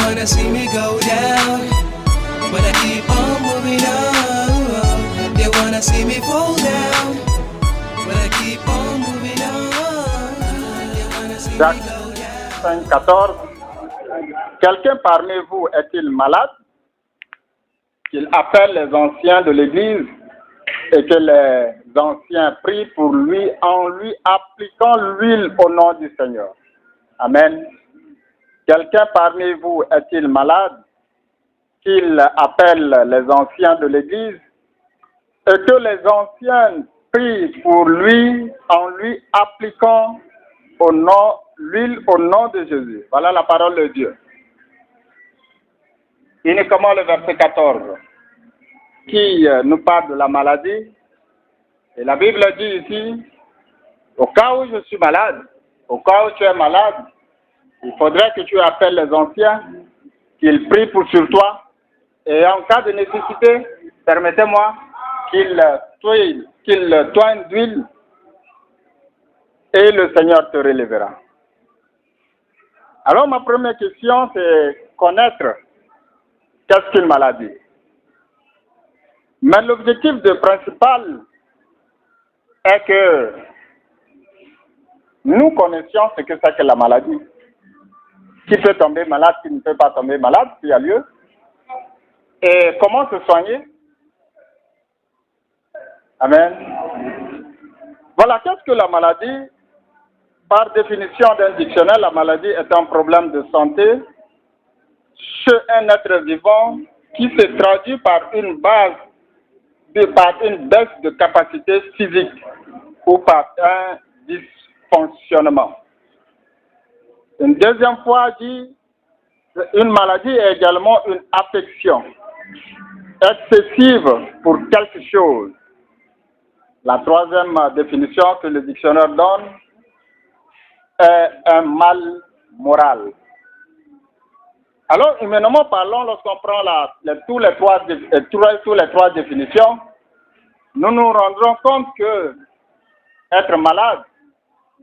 wanna see me go down, but I keep on moving on. They wanna see me fall down, but I keep on moving on. They wanna see me go down. 5:14. Quelqu'un parmi vous est-il malade? Qu'il appelle les anciens de l'Église et que les anciens prient pour lui en lui appliquant l'huile au nom du Seigneur. Amen. Quelqu'un parmi vous est-il malade? Qu'il appelle les anciens de l'Église et que les anciens prient pour lui en lui appliquant l'huile au nom de Jésus. Voilà la parole de Dieu. Uniquement le verset 14 qui nous parle de la maladie. Et la Bible dit ici, au cas où je suis malade, au cas où tu es malade, il faudrait que tu appelles les anciens, qu'ils prient sur toi, et en cas de nécessité, permettez-moi qu'ils toignent d'huile, et le Seigneur te relèvera. Alors ma première question, c'est connaître qu'est-ce qu'une maladie. Mais l'objectif principal est que nous connaissions ce que c'est que la maladie. Qui peut tomber malade, qui ne peut pas tomber malade, s'il y a lieu. Et comment se soigner. Amen. Voilà, qu'est-ce que la maladie? Par définition d'un dictionnaire, la maladie est un problème de santé chez un être vivant qui se traduit par une baisse de capacité physique ou par un dysfonctionnement. Une deuxième fois dit, une maladie est également une affection excessive pour quelque chose. La troisième définition que le dictionnaire donne est un mal moral. Alors, humainement parlant, lorsqu'on prend tous les trois définitions, nous nous rendrons compte que être malade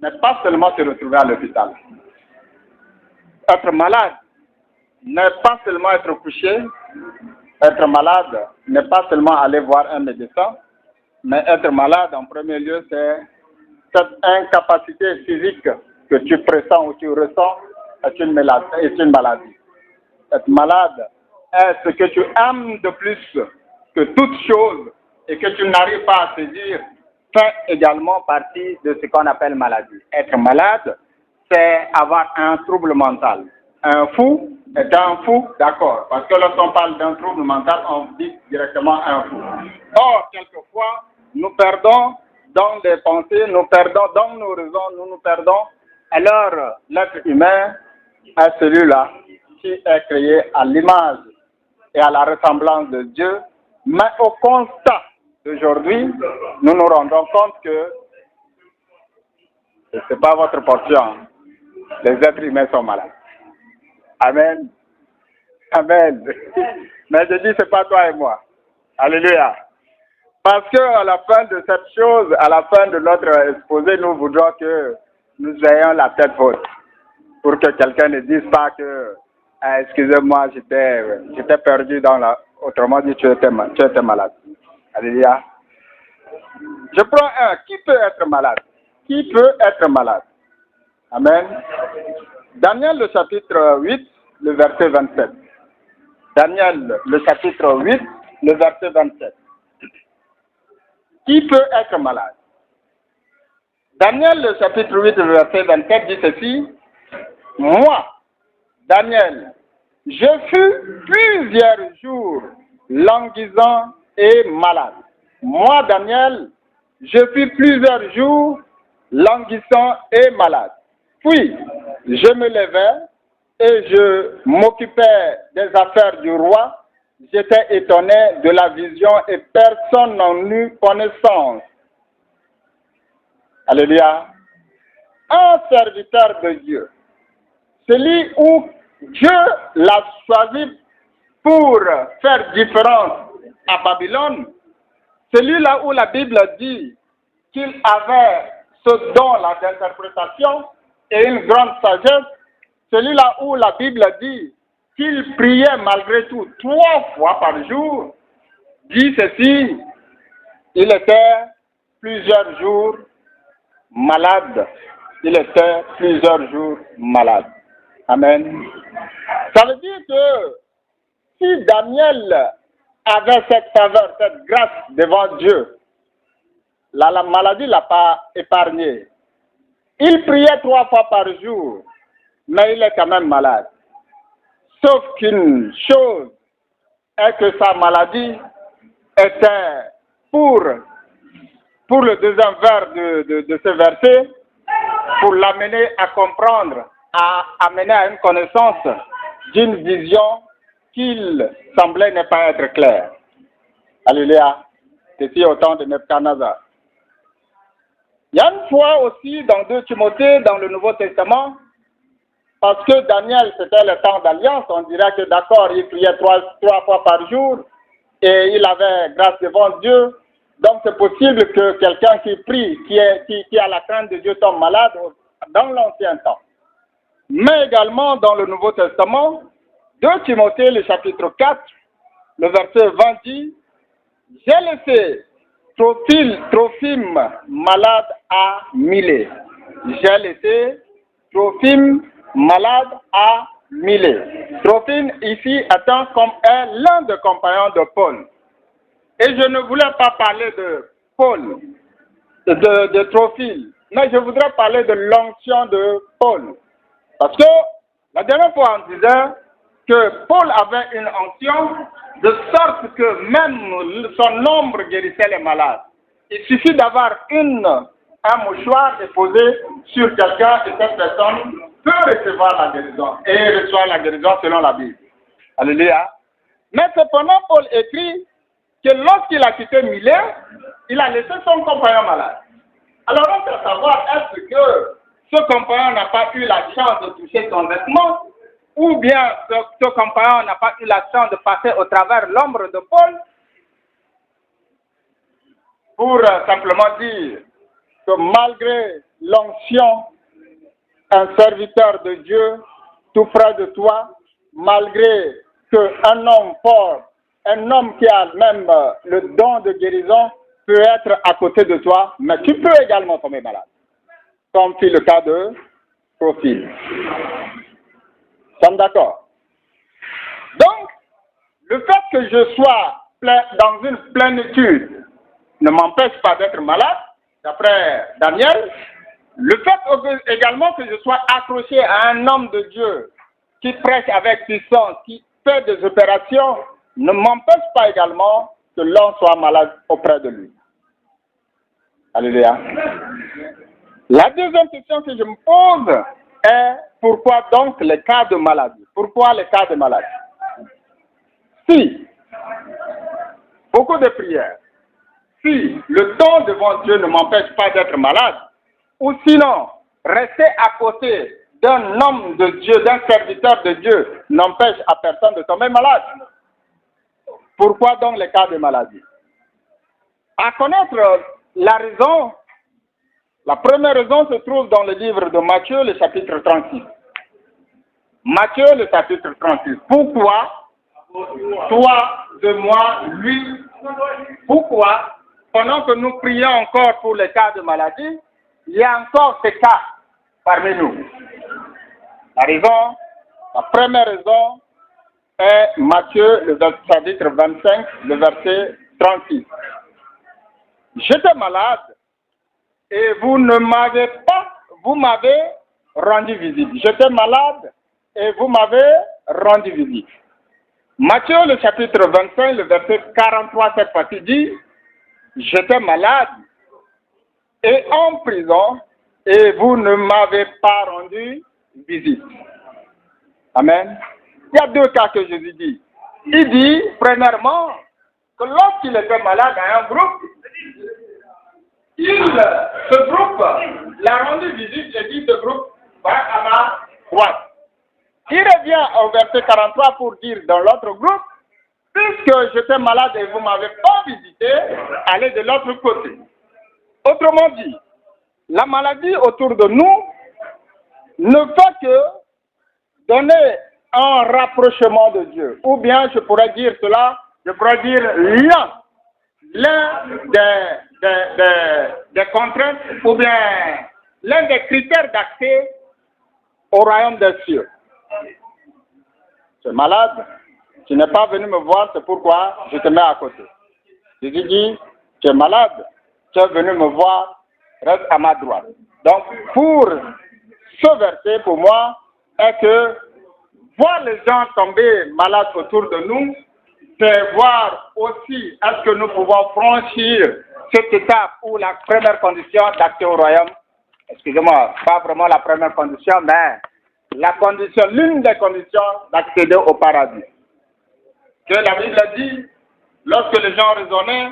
n'est pas seulement se retrouver à l'hôpital. Être malade n'est pas seulement être couché. Être malade n'est pas seulement aller voir un médecin, mais être malade, en premier lieu, c'est cette incapacité physique que tu pressens ou tu ressens est une maladie. Être malade est ce que tu aimes de plus que toute chose et que tu n'arrives pas à saisir, fait également partie de ce qu'on appelle maladie. Être malade, c'est avoir un trouble mental. Un fou est un fou, d'accord, parce que lorsqu'on parle d'un trouble mental, on dit directement un fou. Or, quelquefois, nous perdons dans les pensées, nous perdons dans nos raisons, nous perdons. Alors, l'être humain est celui-là qui est créé à l'image et à la ressemblance de Dieu, mais au constat d'aujourd'hui, nous nous rendons compte que ce n'est pas votre portion. Les êtres humains sont malades. Amen. Amen. Mais je dis, ce n'est pas toi et moi. Alléluia. Parce qu'à la fin de cette chose, à la fin de notre exposé, nous voudrons que nous ayons la tête haute. Pour que quelqu'un ne dise pas que excusez-moi, j'étais perdu dans la... Autrement dit, tu étais malade. Alléluia. Je prends un. Qui peut être malade? Qui peut être malade? Amen. Daniel, le chapitre 8, le verset 27. Daniel, le chapitre 8, le verset 27. Qui peut être malade? Daniel, le chapitre 8, le verset 27 dit ceci. Moi, Daniel, je fus plusieurs jours languissant et malade. Moi, Daniel, je fus plusieurs jours languissant et malade. Puis, je me levais et je m'occupais des affaires du roi. J'étais étonné de la vision et personne n'en eut connaissance. Alléluia. Un serviteur de Dieu, celui où Dieu l'a choisi pour faire différence à Babylone, celui-là où la Bible dit qu'il avait ce don-là d'interprétation et une grande sagesse, celui-là où la Bible dit qu'il priait malgré tout 3 fois par jour, dit ceci, il était plusieurs jours malade. Il était plusieurs jours malade. Amen. Ça veut dire que si Daniel avait cette faveur, cette grâce devant Dieu, la maladie ne l'a pas épargné. Il priait 3 fois par jour, mais il est quand même malade. Sauf qu'une chose est que sa maladie était pour le deuxième vers de ce verset, pour l'amener à comprendre, à amener à une connaissance d'une vision qu'il semblait ne pas être claire. Alléluia. C'était au temps de Nebuchadnezzar. Il y a une fois aussi dans 2 Timothée, dans le Nouveau Testament, parce que Daniel, c'était le temps d'alliance, on dirait que d'accord, il priait 3 fois par jour et il avait grâce devant Dieu. Donc c'est possible que quelqu'un qui prie, qui a la crainte de Dieu tombe malade dans l'ancien temps. Mais également dans le Nouveau Testament, 2 Timothée, le chapitre 4, le verset 20 dit, « J'ai laissé Trophime malade à Milet. » J'ai laissé Trophime malade à Milet. Trophime ici étant comme l'un des compagnons de Paul. Et je ne voulais pas parler de Paul, de Trophile, mais je voudrais parler de l'onction de Paul. Parce que la dernière fois on disait que Paul avait une onction de sorte que même son ombre guérissait les malades. Il suffit d'avoir un mouchoir déposé sur quelqu'un et cette personne peut recevoir la guérison et reçoit la guérison selon la Bible. Alléluia. Mais cependant, Paul écrit que lorsqu'il a quitté Milet, il a laissé son compagnon malade. Alors on peut savoir est-ce que ce compagnon n'a pas eu la chance de toucher son vêtement ou bien ce compagnon n'a pas eu la chance de passer au travers l'ombre de Paul pour simplement dire que malgré l'onction, un serviteur de Dieu tout près de toi, malgré qu'un homme fort, un homme qui a même le don de guérison peut être à côté de toi, mais tu peux également tomber malade. Comme c'est le cas de Trophile. Nous sommes d'accord? Donc, le fait que je sois dans une plénitude ne m'empêche pas d'être malade, d'après Daniel. Le fait également que je sois accroché à un homme de Dieu qui prêche avec puissance, qui fait des opérations, ne m'empêche pas également que l'on soit malade auprès de lui. Alléluia. La deuxième question que je me pose est pourquoi donc les cas de maladie? Pourquoi les cas de maladie? Si beaucoup de prières, si le temps devant Dieu ne m'empêche pas d'être malade, ou sinon rester à côté d'un homme de Dieu, d'un serviteur de Dieu, n'empêche à personne de tomber malade. Pourquoi donc les cas de maladie? À connaître la raison, la première raison se trouve dans le livre de Matthieu, le chapitre 36. Matthieu, le chapitre 36. Pourquoi toi, de moi, lui? Pourquoi, pendant que nous prions encore pour les cas de maladie, il y a encore ces cas parmi nous? La raison, la première raison est Matthieu, le chapitre 25, le verset 36. J'étais malade et vous m'avez rendu visite. J'étais malade et vous m'avez rendu visite. Matthieu, le chapitre 25, le verset 43, cette partie dit, j'étais malade et en prison et vous ne m'avez pas rendu visite. Amen. Il y a deux cas que Jésus dit. Il dit, premièrement, que lorsqu'il était malade dans un groupe, ce groupe l'a rendu visite et dit, ce groupe va à ma droite. Il revient au verset 43 pour dire dans l'autre groupe, puisque j'étais malade et vous ne m'avez pas visité, allez de l'autre côté. Autrement dit, la maladie autour de nous ne fait que donner un rapprochement de Dieu. Ou bien je pourrais dire cela, je pourrais dire l'un des contraintes ou bien l'un des critères d'accès au royaume des cieux. Tu es malade, tu n'es pas venu me voir, c'est pourquoi je te mets à côté. Jésus dit, tu es malade, tu es venu me voir, reste à ma droite. Donc, pour ce verset, pour moi, est que voir les gens tomber malades autour de nous, c'est voir aussi est-ce que nous pouvons franchir cette étape où la première condition d'accès au royaume, excusez-moi, pas vraiment la première condition, mais la condition, l'une des conditions d'accéder au paradis. Que la Bible dit, lorsque les gens raisonnaient,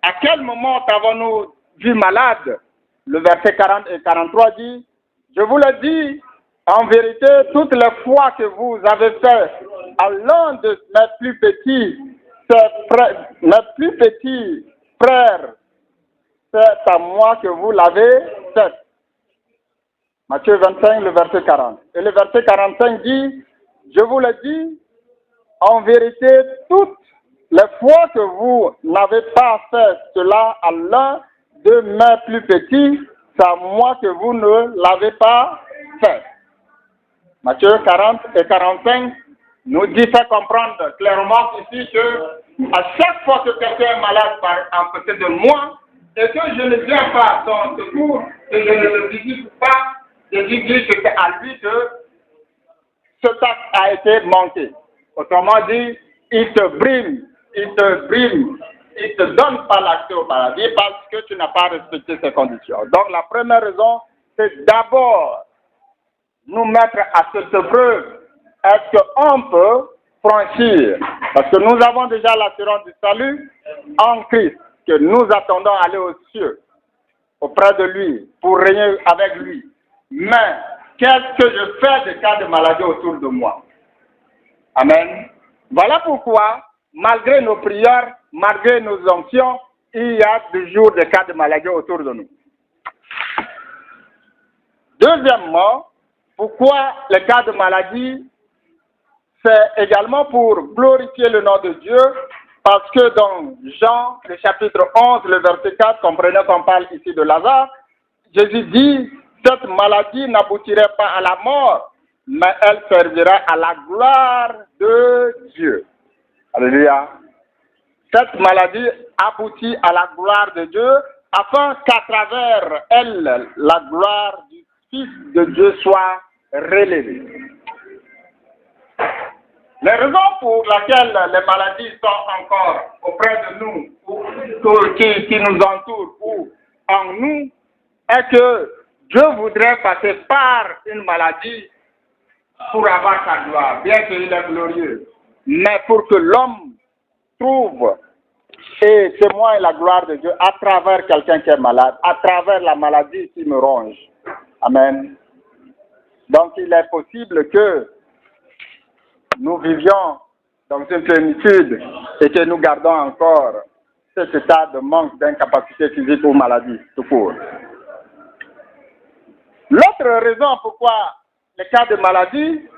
à quel moment avons-nous vu malade? Le verset 40 et 43 dit, je vous le dis, en vérité, toutes les fois que vous avez fait à l'un de mes plus petits frères, c'est à moi que vous l'avez fait. Matthieu 25, le verset 40. Et le verset 45 dit, je vous le dis, en vérité, toutes les fois que vous n'avez pas fait cela à l'un de mes plus petits, c'est à moi que vous ne l'avez pas fait. Matthieu 40 et 45 nous dit, fait comprendre clairement ici que à chaque fois que quelqu'un est malade à côté de moi, et que je ne viens pas à son secours, et je ne le visite pas, je dis que c'est à lui que ce acte a été manqué. Autrement dit, il te brime, il te donne pas l'accès au paradis parce que tu n'as pas respecté ces conditions. Donc la première raison, c'est d'abord nous mettre à cette preuve. Est-ce qu'on peut franchir? Parce que nous avons déjà l'assurance du salut en Christ, que nous attendons à aller aux cieux, auprès de lui, pour régner avec lui. Mais qu'est-ce que je fais des cas de maladie autour de moi? Amen. Voilà pourquoi, malgré nos prières, malgré nos onctions, il y a toujours des cas de maladie autour de nous. Deuxièmement, pourquoi les cas de maladie? C'est également pour glorifier le nom de Dieu, parce que dans Jean, le chapitre 11, le verset 4, comprenez qu'on parle ici de Lazare, Jésus dit, cette maladie n'aboutirait pas à la mort, mais elle servira à la gloire de Dieu. Alléluia. Cette maladie aboutit à la gloire de Dieu, afin qu'à travers elle, la gloire du Fils de Dieu soit relevée. Les raisons pour lesquelles les maladies sont encore auprès de nous, ou qui nous entourent, ou en nous, est que Dieu voudrait passer par une maladie pour avoir sa gloire, bien qu'il est glorieux. Mais pour que l'homme trouve et témoigne la gloire de Dieu à travers quelqu'un qui est malade, à travers la maladie qui me ronge. Amen. Donc il est possible que nous vivions dans une plénitude et que nous gardons encore cet état de manque, d'incapacité physique ou maladie, tout court. L'autre raison pourquoi les cas de maladie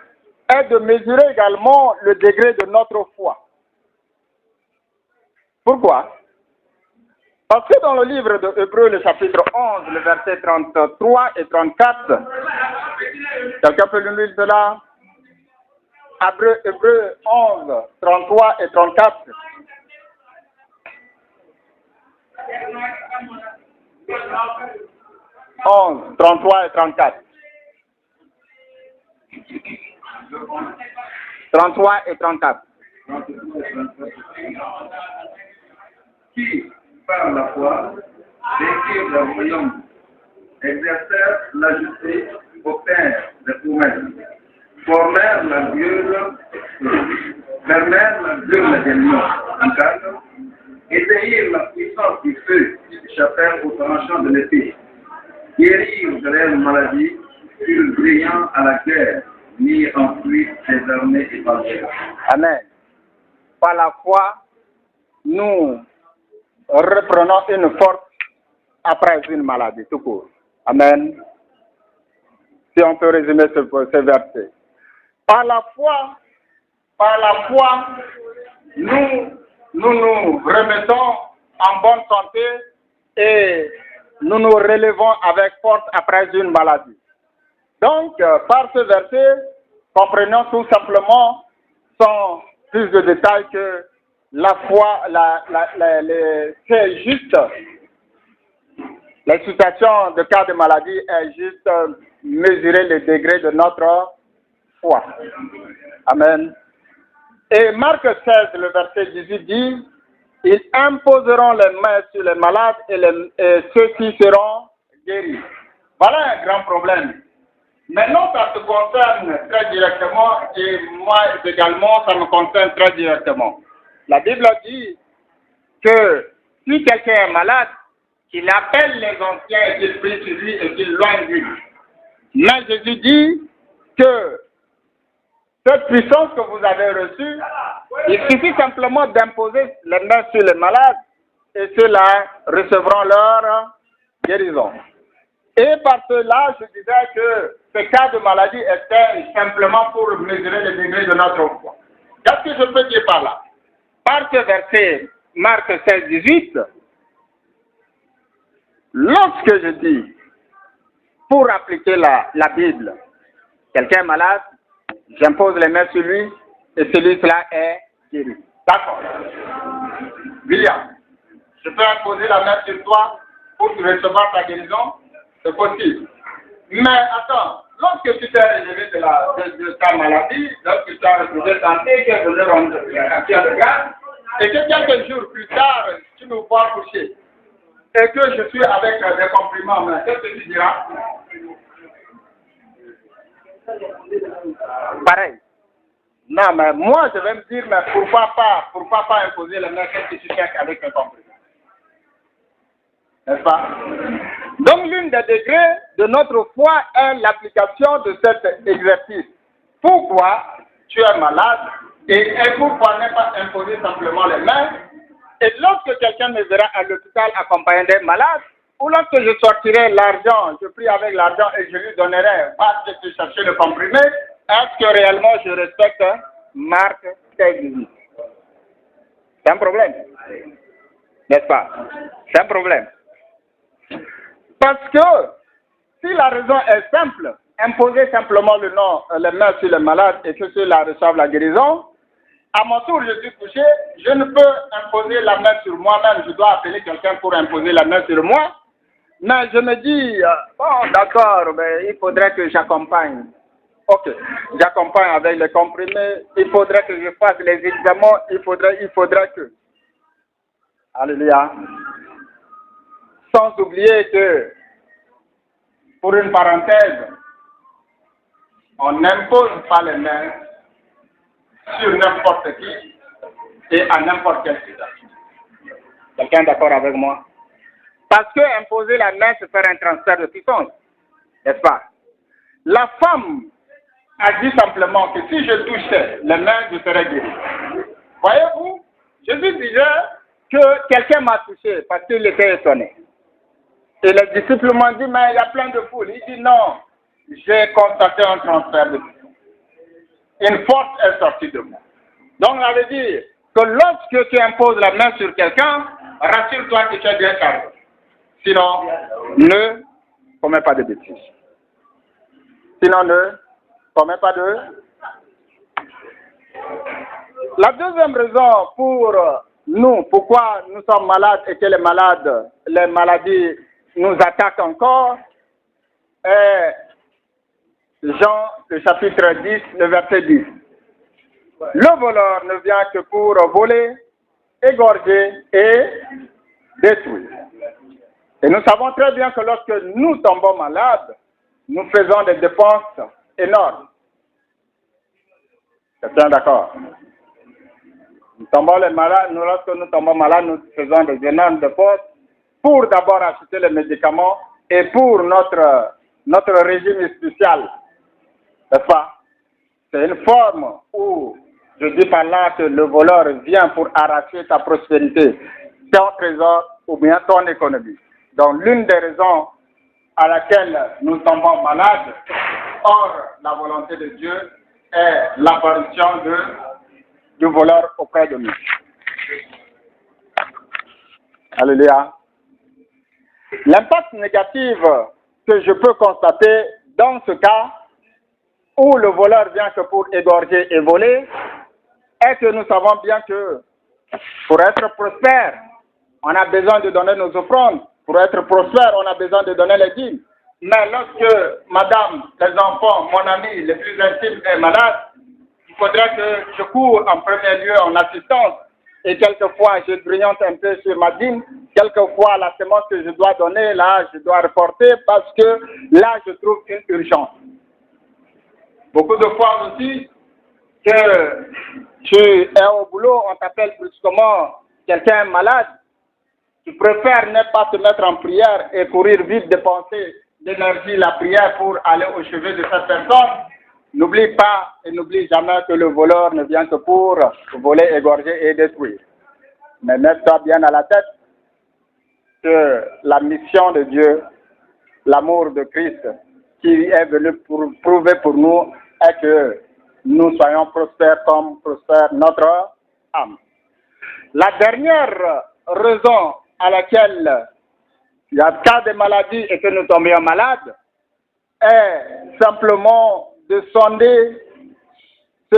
est de mesurer également le degré de notre foi. Pourquoi? Parce que dans le livre de Hébreux, le chapitre 11, le verset 33 et 34, quelqu'un peut nous lire cela? Hébreux 11, 33 et 34. « 11, 33 et 34. 33 et 34. Qui, par la foi, vécurent le royaume, exercèrent la justice, obtinrent les promesses, formèrent la gueule, fermèrent la gueule des lions en cadre, éteignirent la puissance du feu, échappèrent aux tranchants de l'épée, guérirent de leurs maladies, furent brillants à la guerre, mis en fuite des armées étrangères. Amen. Par la foi, nous reprenons une force après une maladie, tout court. Amen. Si on peut résumer ce verset. Par la foi, par la foi, nous nous remettons en bonne santé et nous nous relevons avec force après une maladie. Donc, par ce verset, comprenons tout simplement, sans plus de détails, que la foi, c'est juste, la situation de cas de maladie est juste mesurer le degré de notre foi. Amen. Et Marc 16, le verset 18 dit, ils imposeront les mains sur les malades et ceux-ci seront guéris. Voilà un grand problème. Maintenant, ça te concerne très directement et moi également, ça me concerne très directement. La Bible dit que si quelqu'un est malade, qu'il appelle les anciens et qu'il prie sur lui et qu'il loigne lui. Mais Jésus dit que cette puissance que vous avez reçue, il suffit simplement d'imposer les mains sur les malades et ceux-là recevront leur guérison. Et par cela, je disais que ce cas de maladie était simplement pour mesurer le degré de notre foi. Qu'est-ce que je peux dire par là? Par ce verset, Marc 16, 18, lorsque je dis, pour appliquer la Bible, quelqu'un est malade, j'impose les mains sur lui et celui-là est guéri. D'accord. William, je peux imposer la main sur toi pour recevoir ta guérison? C'est possible. Mais attends, lorsque tu t'es relevé de ta maladie, lorsque tu as retrouvé santé, tu es venu rendre de grâce, et que quelques jours plus tard, tu me vois coucher, et que je suis avec des compliments, mais qu'est-ce que tu diras? Pareil. Non, mais moi, je vais me dire, mais pourquoi pas imposer la main, qu'est-ce que tu fais avec un compliment? N'est-ce pas? Donc, l'une des degrés de notre foi est l'application de cet exercice. Pourquoi tu es malade et pourquoi ne pas imposer simplement les mains? Et lorsque quelqu'un me verra à l'hôpital accompagné d'un malade, ou lorsque je sortirai l'argent, je prie avec l'argent et je lui donnerai, va te chercher le comprimé, est-ce que réellement je respecte Marc 16? C'est un problème. N'est-ce pas? C'est un problème. Parce que si la raison est simple, imposer simplement les mains sur les malades et que ceux-là reçoivent la guérison, à mon tour, je suis couché, je ne peux imposer la main sur moi-même, je dois appeler quelqu'un pour imposer la main sur moi. Mais je me dis, bon, d'accord, mais il faudrait que j'accompagne. Ok, j'accompagne avec les comprimés, il faudrait que je fasse les examens, il faudrait que. Alléluia. Sans oublier que, pour une parenthèse, on n'impose pas les mains sur n'importe qui et à n'importe quelle situation. Quelqu'un est d'accord avec moi? Parce que imposer la main, c'est faire un transfert de puissance, n'est-ce pas? La femme a dit simplement que si je touchais les mains, je serais guéri. Voyez-vous, Jésus disait que quelqu'un m'a touché parce qu'il était étonné. Et les disciples m'ont dit, mais il y a plein de foules. Il dit, non, j'ai constaté un transfert de puissance. Une force est sortie de moi. Donc, ça veut dire que lorsque tu imposes la main sur quelqu'un, rassure-toi que tu es bien carré. Sinon, ne commets pas de bêtises. Sinon, ne commets pas de... La deuxième raison pour nous, pourquoi nous sommes malades et que les maladies nous attaquent encore, est Jean, le chapitre 10, le verset 10. Le voleur ne vient que pour voler, égorger et détruire. Et nous savons très bien que lorsque nous tombons malades, nous faisons des dépenses énormes. C'est bien d'accord? Lorsque nous tombons malades, nous faisons des énormes dépenses pour d'abord acheter les médicaments et pour notre régime spécial. N'est-ce pas? C'est une forme où je dis par là que le voleur vient pour arracher ta prospérité, ton trésor ou bien ton économie. Donc l'une des raisons à laquelle nous tombons malades, or la volonté de Dieu est l'apparition de du voleur auprès de nous. Alléluia. L'impact négatif que je peux constater dans ce cas où le voleur vient que pour égorger et voler est que nous savons bien que pour être prospère, on a besoin de donner nos offrandes. Pour être prospère, on a besoin de donner les dîmes. Mais lorsque madame, les enfants, mon ami, les plus intimes est malade, il faudrait que je cours en premier lieu en assistance. Et quelquefois, je grignote un peu sur ma dîme. Quelquefois, la semence que je dois donner, là, je dois reporter parce que là, je trouve une urgence. Beaucoup de fois aussi, que tu es au boulot, on t'appelle brusquement quelqu'un malade. Tu préfères ne pas te mettre en prière et courir vite dépenser l'énergie, la prière pour aller au chevet de cette personne. N'oublie pas et n'oublie jamais que le voleur ne vient que pour voler, égorger et détruire. Mais mets-toi bien à la tête que la mission de Dieu, l'amour de Christ, qui est venu pour prouver pour nous, est que nous soyons prospères comme prospère notre âme. La dernière raison à laquelle il y a cas de maladie et que nous tombions malades est simplement de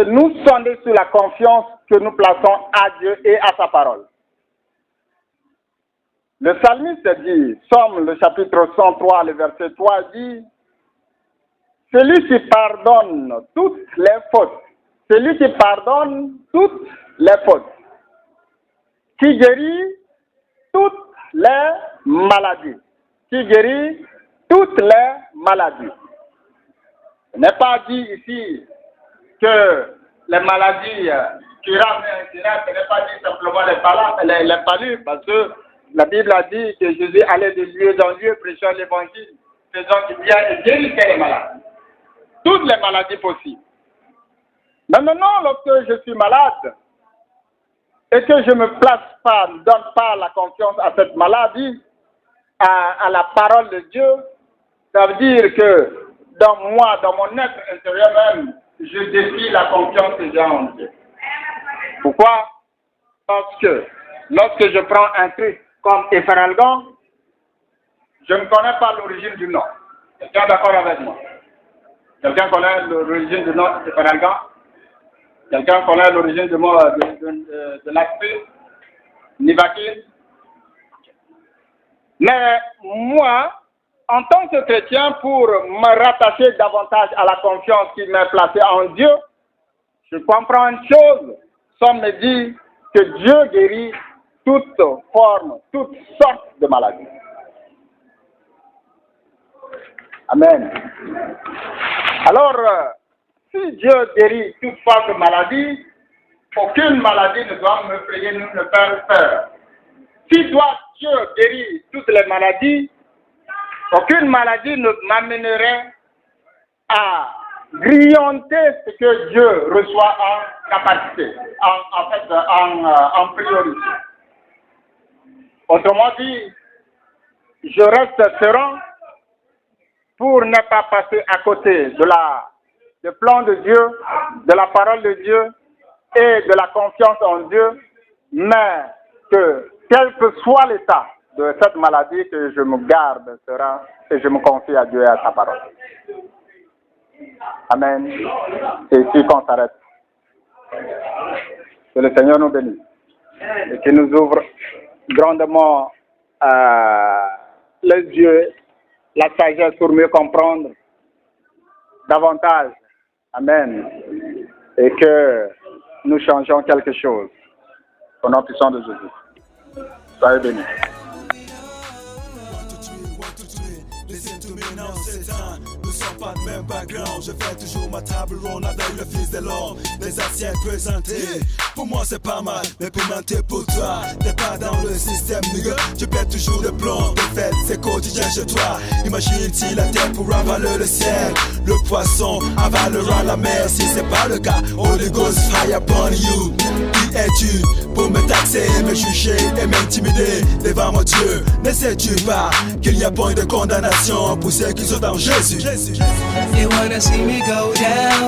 nous sonder sur la confiance que nous plaçons à Dieu et à sa parole. Le psalmiste dit, Somme le chapitre 103, le verset 3 dit, celui qui pardonne toutes les fautes, celui qui pardonne toutes les fautes, qui guérit toutes les maladies, qui guérit toutes les maladies. Il n'est pas dit ici que les maladies qui rendent incurable, ce n'est pas dit simplement les palus, parce que la Bible a dit que Jésus allait de lieu en lieu prêchant l'évangile, faisant du bien et guérissant les malades. Toutes les maladies possibles. Mais maintenant, lorsque je suis malade et que je ne me place pas, ne donne pas la confiance à cette maladie, à la parole de Dieu, ça veut dire que dans moi, dans mon être intérieur même, je défie la confiance que j'ai en Dieu. Pourquoi? Parce que lorsque je prends un truc comme Épharalgan, je ne connais pas l'origine du nom. Quelqu'un est d'accord avec moi? Quelqu'un connaît l'origine du nom Épharalgan? Quelqu'un connaît l'origine du mot de l'aspect Nivakin? Mais moi, en tant que chrétien, pour me rattacher davantage à la confiance qui m'est placée en Dieu, je comprends une chose. Somme me dit que Dieu guérit toutes formes, toutes sortes de maladies. Amen. Alors, si Dieu guérit toutes formes de maladies, aucune maladie ne doit me frayer ni me faire peur. Si toi, Dieu guérit toutes les maladies, aucune maladie ne m'amènerait à grignoter ce que Dieu reçoit en capacité, en priorité. Autrement dit, je reste serein pour ne pas passer à côté du plan de Dieu, de la parole de Dieu et de la confiance en Dieu, mais que quel que soit l'état de cette maladie, que je me garde serein et je me confie à Dieu et à sa parole. Amen. C'est ici qu'on s'arrête. Que le Seigneur nous bénisse et qu'il nous ouvre grandement les yeux, la sagesse pour mieux comprendre davantage. Amen. Et que nous changeons quelque chose au nom puissant de Jésus. Soyez bénis. Pas de même background, je fais toujours ma table ronde avec le fils de l'homme. Les assiettes présentées, pour moi c'est pas mal, mais pimenté pour toi, t'es pas dans le système, nigga. Tu pètes toujours le plomb, de fait c'est quotidien chez toi. Imagine-t-il la terre pour avaler le ciel, le poisson avalera la mer. Si c'est pas le cas, Holy Ghost fire upon you. Qui es-tu pour me taxer, me juger et m'intimider devant mon Dieu? Ne sais-tu pas qu'il n'y a point de condamnation pour ceux qui sont en Jésus? They wanna see me go down,